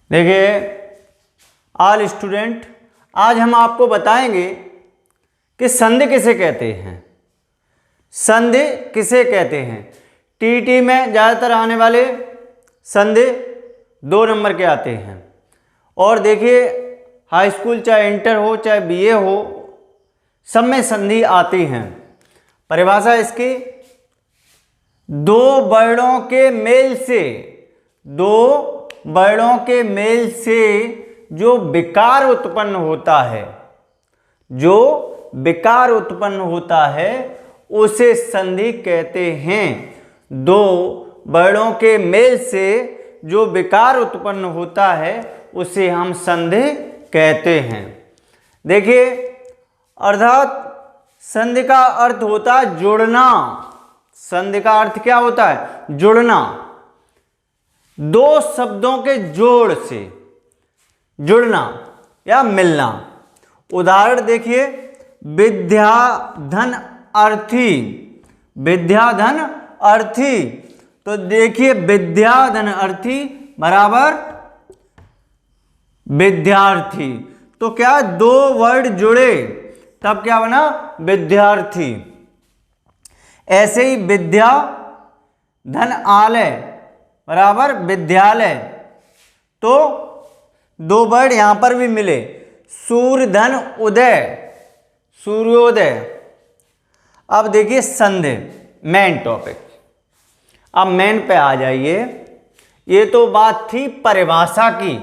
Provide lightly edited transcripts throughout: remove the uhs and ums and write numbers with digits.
देखिए all student, आज हम आपको बताएंगे कि संधि किसे कहते हैं। संधि किसे कहते हैं। टीटी में ज़्यादातर आने वाले संधि 2 नंबर के आते हैं। और देखिए हाई स्कूल चाहे इंटर हो चाहे बीए हो, सब में संधि आती हैं। परिभाषा इसकी, 2 वर्णों के मेल से, 2 वर्णों के मेल से जो विकार उत्पन्न होता है, जो विकार उत्पन्न होता है उसे संधि कहते हैं। 2 वर्णों के मेल से जो विकार उत्पन्न होता है उसे हम संधि कहते हैं। देखिए अर्थात संधि का अर्थ होता है जुड़ना। संधि का अर्थ क्या होता है? जुड़ना। 2 शब्दों के जोड़ से जुड़ना या मिलना। उदाहरण देखिए, विद्याधन अर्थी। विद्याधन अर्थी, तो देखिए विद्याधन अर्थी बराबर विद्यार्थी। तो क्या 2 वर्ड जुड़े तब क्या बना? विद्यार्थी। ऐसे ही विद्या धन आलय बराबर विद्यालय। तो 2 वर्ड यहां पर भी मिले। सूर्य धन उदय, सूर्योदय। अब देखिए संधि, मेन टॉपिक। अब मेन पे आ जाइए। ये तो बात थी परिभाषा की।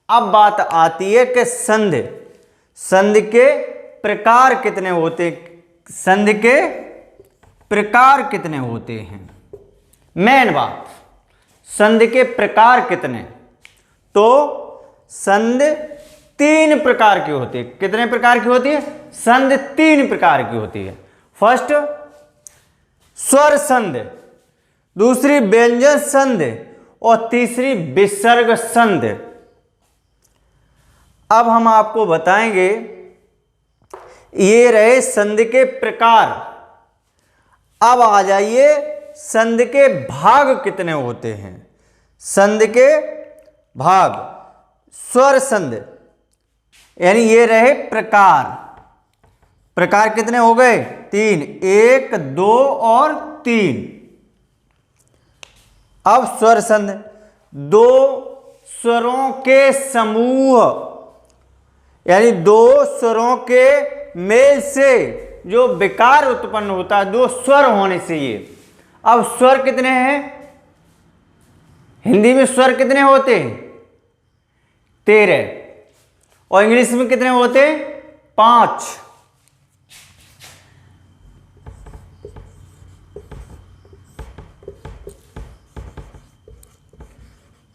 अब बात आती है कि संधि, संधि के प्रकार कितने होते, संधि के प्रकार कितने होते हैं। मेन बात, संधि के प्रकार कितने। तो संधि 3 प्रकार की होती है। कितने प्रकार की होती है? संधि 3 प्रकार की होती है। फर्स्ट स्वर संधि, दूसरी व्यंजन संधि और तीसरी विसर्ग संधि। अब हम आपको बताएंगे, ये रहे संधि के प्रकार। अब आ जाइए संधि के भाग कितने होते हैं। संधि के भाग, स्वर संधि, यानी ये रहे प्रकार। प्रकार कितने हो गए? 3, 1, 2 और 3। अब स्वर संधि, 2 स्वरों के समूह, यानी 2 स्वरों के मेल से जो विकार उत्पन्न होता है, 2 स्वर होने से ये। अब स्वर कितने हैं? हिंदी में स्वर कितने होते हैं? 13। और इंग्लिश में कितने होते हैं? 5।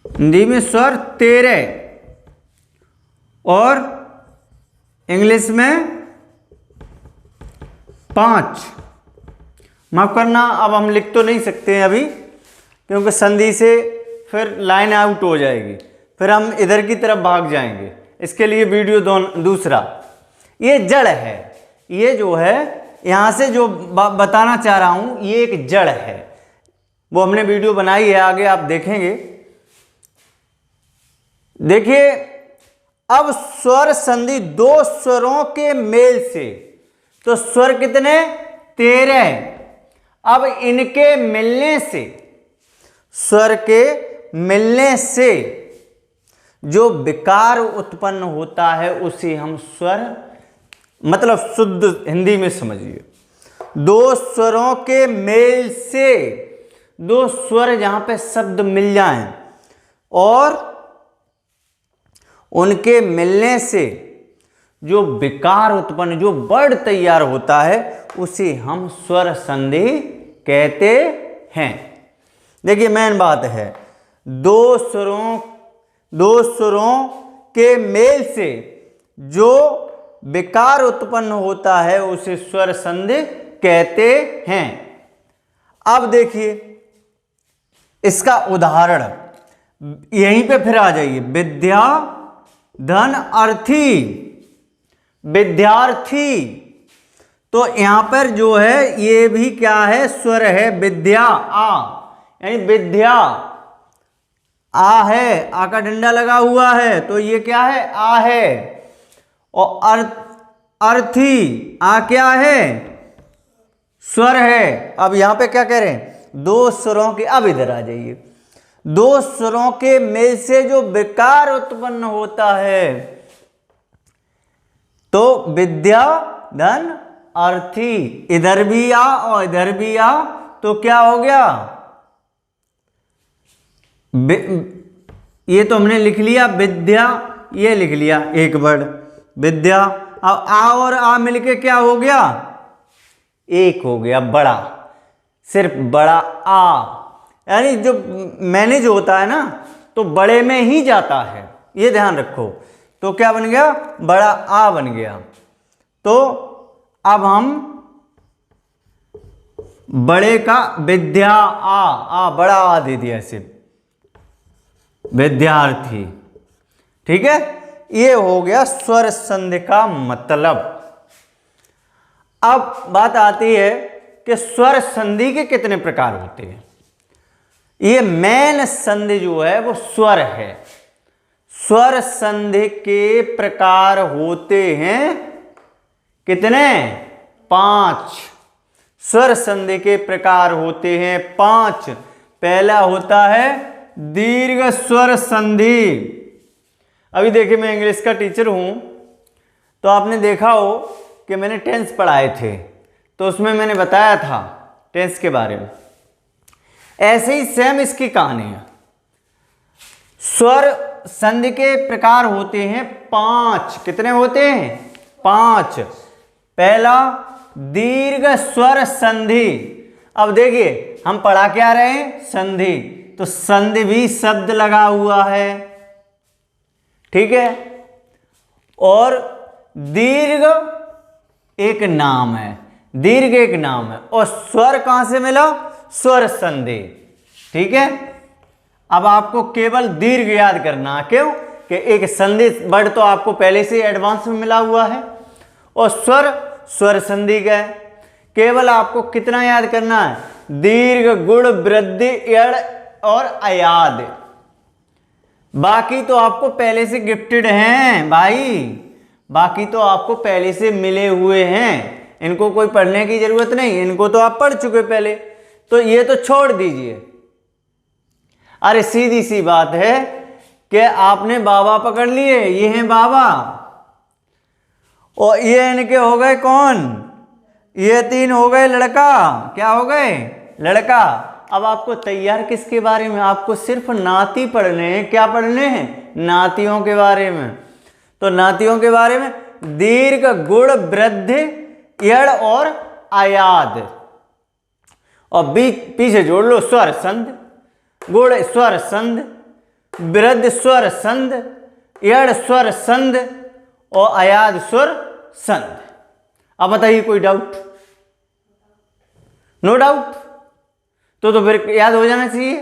हिंदी में स्वर 13 और इंग्लिश में 5। माफ करना, अब हम लिख तो नहीं सकते हैं अभी, क्योंकि संधि से फिर लाइन आउट हो जाएगी, फिर हम इधर की तरफ भाग जाएंगे। इसके लिए वीडियो दूसरा। ये जड़ है, ये जो है यहां से जो बताना चाह रहा हूं ये एक जड़ है। वो हमने वीडियो बनाई है, आगे आप देखेंगे। देखिए अब स्वर संधि 2 स्वरों के मेल से, तो स्वर कितने? 13। अब इनके मिलने से, स्वर के मिलने से जो विकार उत्पन्न होता है उसे हम स्वर, मतलब शुद्ध हिंदी में समझिए, 2 स्वरों के मेल से, 2 स्वर जहां पे शब्द मिल जाएं और उनके मिलने से जो विकार उत्पन्न, जो वर्ड तैयार होता है उसे हम स्वर संधि कहते हैं। देखिए मेन बात है, 2 स्वरों के मेल से जो विकार उत्पन्न होता है उसे स्वर संधि कहते हैं। अब देखिए इसका उदाहरण, यहीं पे फिर आ जाइए। विद्या धन अर्थी, विद्यार्थी। तो यहां पर जो है ये भी क्या है? स्वर है, विद्या आ, यानी विद्या। आ है, आ का डंडा लगा हुआ है तो ये क्या है, आ है। और अर्थी, आ क्या है, स्वर है। अब यहां पे क्या कह रहे हैं, दो स्वरों के, अब इधर आ जाइए, दो स्वरों के मेल से जो विकार उत्पन्न होता है तो विद्या धन अर्थी। इधर भी आ और इधर भी आ तो क्या हो गया, ये तो हमने लिख लिया विद्या, ये लिख लिया एक वर्ड विद्या। अब आ और आ मिलके क्या हो गया, एक हो गया बड़ा, सिर्फ बड़ा आ। यानी जो मैनेज होता है ना तो बड़े में ही जाता है, ये ध्यान रखो। तो क्या बन गया, बड़ा आ बन गया। तो अब हम बड़े का विद्या आ बड़ा आ दे दिया ऐसे, विद्यार्थी। ठीक है, ये हो गया स्वर संधि का मतलब। अब बात आती है कि स्वर संधि के कितने प्रकार होते हैं। ये मेन संधि जो है वो स्वर है। स्वर संधि के प्रकार होते हैं कितने, 5। स्वर संधि के प्रकार होते हैं 5। पहला होता है दीर्घ स्वर संधि। अभी देखिए, मैं इंग्लिश का टीचर हूं तो आपने देखा हो कि मैंने टेंस पढ़ाए थे तो उसमें मैंने बताया था टेंस के बारे में। ऐसे ही सेम इसकी कहानी है। स्वर संधि के प्रकार होते हैं 5। कितने होते हैं, 5। पहला दीर्घ स्वर संधि। अब देखिए हम पढ़ा क्या रहे हैं, संधि, तो संधि भी शब्द लगा हुआ है। ठीक है, और दीर्घ एक नाम है, दीर्घ एक नाम है, और स्वर कहां से मिला, स्वर संधि। ठीक है, अब आपको केवल दीर्घ याद करना है। क्यों कि एक संधि वर्ड तो आपको पहले से एडवांस में मिला हुआ है, और स्वर स्वर संधि का है। केवल आपको कितना याद करना है, दीर्घ गुण वृद्धि यड़ और अयाद। बाकी तो आपको पहले से गिफ्टेड हैं भाई, बाकी तो आपको पहले से मिले हुए हैं, इनको कोई पढ़ने की जरूरत नहीं, इनको तो आप पढ़ चुके पहले, तो ये तो छोड़ दीजिए। अरे सीधी सी बात है कि आपने बाबा पकड़ लिए, ये हैं बाबा, और ये इनके हो गए कौन, ये 3 हो गए लड़का। क्या हो गए, लड़का। अब आपको तैयार किसके बारे में, आपको सिर्फ नाती पढ़ने हैं। क्या पढ़ने हैं, नातियों के बारे में। तो नातियों के बारे में दीर्घ गुण वृद्धि यड़ और अयाद, और पीछे जोड़ लो स्वर संध। गुण स्वर संध, वृद्धि स्वर संध, यड़ स्वर संध और अयाद स्वर संध। अब बताइए कोई डाउट, नो डाउट, तो फिर याद हो जाना चाहिए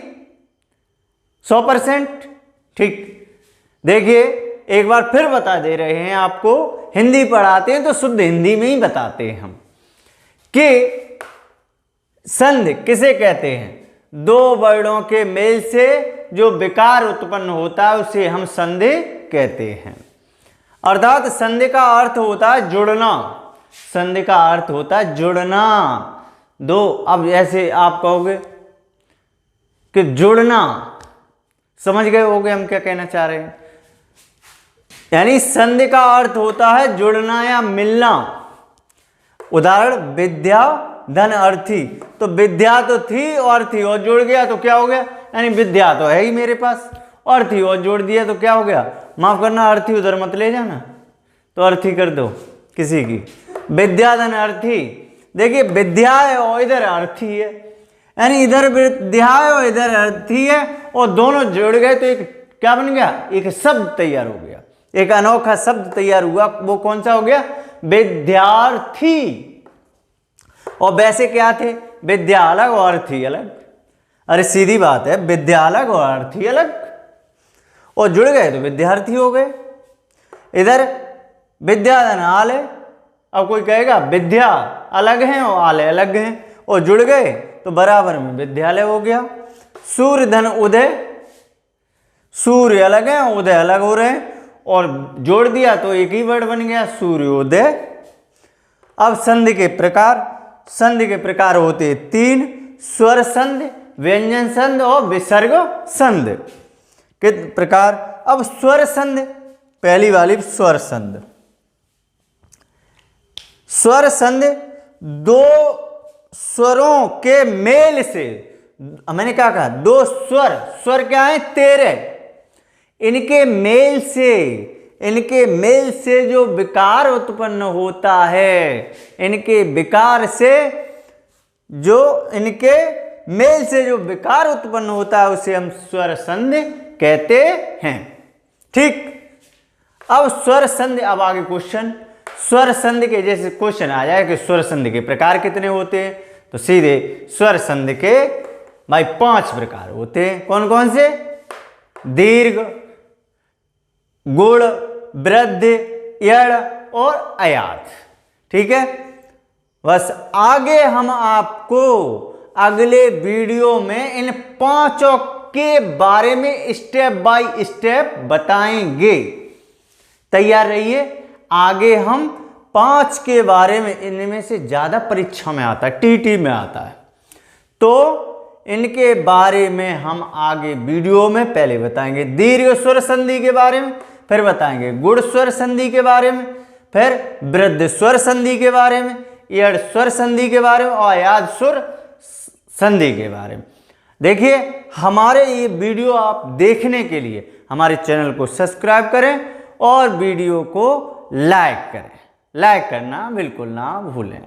100%। ठीक, देखिए एक बार फिर बता दे रहे हैं आपको, हिंदी पढ़ाते हैं तो शुद्ध हिंदी में ही बताते हैं हम कि संधि किसे कहते हैं, 2 वर्णों के मेल से जो विकार उत्पन्न होता है उसे हम संधि कहते हैं। अर्थात संधि का अर्थ होता है जुड़ना, संधि का अर्थ होता है जुड़ना। दो, अब ऐसे आप कहोगे कि जुड़ना, समझ गए होगे हम क्या कहना चाह रहे हैं। यानी संधि का अर्थ होता है जुड़ना या मिलना। उदाहरण विद्या धन अर्थी, तो विद्या तो थी और थी और जुड़ गया तो क्या हो गया, यानी विद्या तो है ही मेरे पास और थी और जोड़ दिया तो क्या हो गया, माफ करना अर्थी उधर मत ले जाना, तो अर्थी कर दो किसी की, विद्या धन अर्थी। देखिए विद्या है और इधर अर्थी है, यानी इधर विद्या है और इधर अर्थी है, और दोनों जुड़ गए तो एक क्या बन गया, एक शब्द तैयार हो गया, एक अनोखा शब्द तैयार हुआ। वो कौन सा हो गया, विद्यार्थी। और वैसे क्या थे, विद्या अलग और अर्थी अलग। अरे सीधी बात है, विद्या अलग और अर्थी अलग, और जुड़ गए तो विद्यार्थी हो गए। इधर विद्या धन आल है, अब कोई कहेगा विद्या अलग है और आले अलग हैं, और जुड़ गए तो बराबर में विद्यालय हो गया। सूर्य धन उदय, सूर्य अलग है, उदय अलग हो रहे हैं, और जोड़ दिया तो एक ही वर्ड बन गया सूर्योदय। अब संधि के प्रकार होते 3, स्वर संधि, व्यंजन संधि और विसर्ग संधि के प्रकार। अब स्वर संधि, पहली वाली स्वर संधि। स्वर संधि दो स्वरों के मेल से, मैंने क्या कहा, दो स्वर क्या है 13, इनके मेल से जो विकार उत्पन्न होता है, इनके मेल से जो विकार उत्पन्न होता है उसे हम स्वर संधि कहते हैं। ठीक, अब स्वर संधि, अब आगे क्वेश्चन। स्वर संधि के जैसे क्वेश्चन आ जाए कि स्वर संधि के प्रकार कितने होते हैं, तो सीधे स्वर संधि के भाई 5 प्रकार होते हैं। कौन कौन से? दीर्घ, गुण, वृद्धि, यड़ और अयात। ठीक है, बस आगे हम आपको अगले वीडियो में इन 5 के बारे में स्टेप बाय स्टेप बताएंगे। तैयार रहिए, आगे हम 5 के बारे में, इनमें से ज्यादा परीक्षा में आता है, टीटी में आता है, तो इनके बारे में हम आगे वीडियो में पहले बताएंगे। दीर्घ स्वर संधि के बारे में, फिर बताएंगे गुण स्वर संधि के बारे में, फिर वृद्धि स्वर संधि के बारे में, यड़ स्वर संधि के बारे में और अयात स्वर संधि के बारे में। देखिए, हमारे ये वीडियो आप देखने के लिए हमारे चैनल को सब्सक्राइब करें और वीडियो को लाइक करें। लाइक करना बिल्कुल ना भूलें।